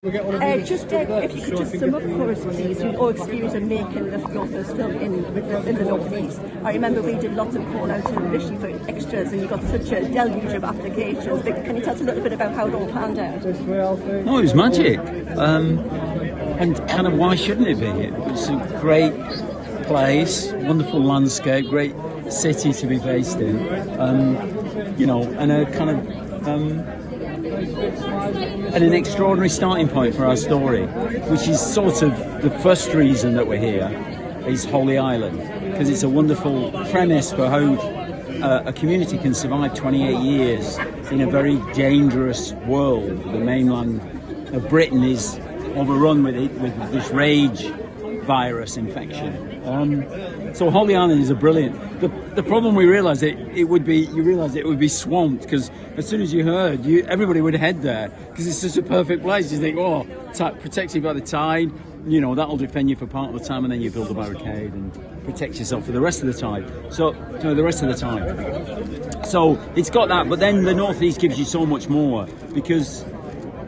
If you could just sum up for us, please, your experience of making your first film in the North East. I remember we did lots of call-outs to Rishi for extras, and you got such a deluge of applications. But can you tell us a little bit about how it all panned out? Oh, it was magic. And kind of why shouldn't it be? It's a great place, wonderful landscape, great city to be based in. And a kind of and an extraordinary starting point for our story, which is sort of the first reason that we're here, is Holy Island, because it's a wonderful premise for how a community can survive 28 years in a very dangerous world. The mainland of Britain is overrun with this rage virus infection. So Holy Island is a brilliant. The problem we realised it would be swamped, because as soon as you heard, everybody would head there because it's just a perfect place. You think, oh, protected by the tide, that'll defend you for part of the time, and then you build a barricade and protect yourself for the rest of the time. So it's got that, but then the northeast gives you so much more, because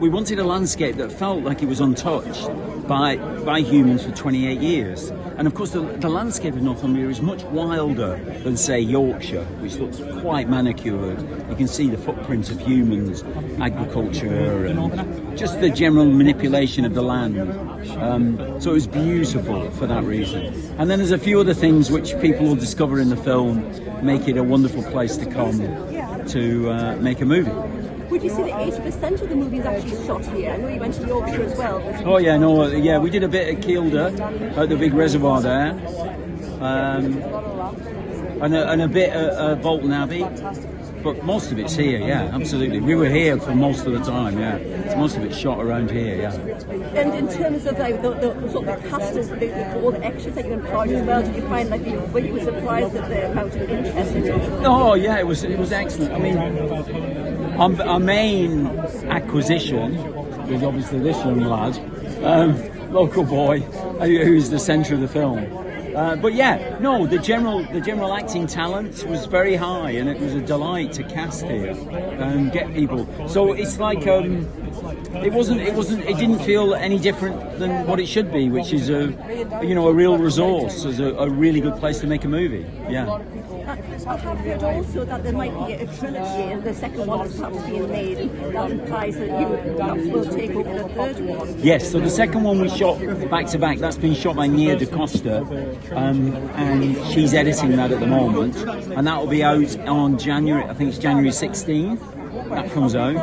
we wanted a landscape that felt like it was untouched by humans for 28 years. And of course the landscape of Northumbria is much wilder than, say, Yorkshire, which looks quite manicured. You can see the footprint of humans, agriculture, and just the general manipulation of the land. So it was beautiful for that reason. And then there's a few other things which people will discover in the film make it a wonderful place to come to make a movie. Would you say that 80% of the movie is actually shot here? I know you went to Yorkshire as well. Oh yeah, we did a bit at Kielder, at the big reservoir there, and a bit at Bolton Abbey, but most of it's here, yeah, absolutely. We were here for most of the time, yeah. So most of it's shot around here, yeah. And in terms of the sort of cast, all the extras that you employed as well, did you find were you surprised at the amount of interest in it? Oh yeah, it was excellent. I mean, our main acquisition was obviously this young lad, local boy, who's the centre of the film. But yeah, no, the general acting talent was very high, and it was a delight to cast here and get people. So it's like it didn't feel any different than what it should be, which is a real resource, as a really good place to make a movie. Yeah. I have heard also that there might be a trilogy, and the second one is perhaps being made, and that implies that you perhaps will take over the third one. Yes, so the second one we shot back to back. That's been shot by Nia DaCosta, and she's editing that at the moment, and that will be out on January 16th. That comes out,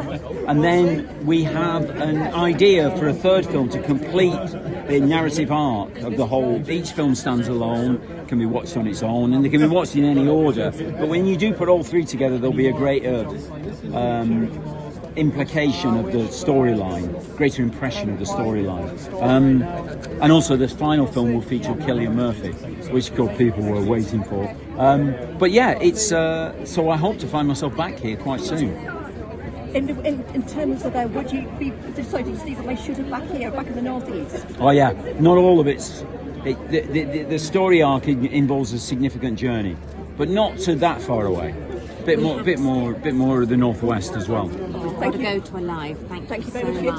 and then we have an idea for a third film to complete the narrative arc of the whole. Each film stands alone, can be watched on its own, and they can be watched in any order. But when you do put all three together, there'll be a greater implication of the storyline, greater impression of the storyline. And also, this final film will feature Cillian Murphy, which people were waiting for. But yeah, it's so I hope to find myself back here quite soon. In terms of that, would you be decided to see that I shoot it back here, back in the northeast? Oh yeah, not all of it's. The story arc involves a significant journey, but not to that far away. Bit more of the northwest as well. Got to go to a live. Thank you so much.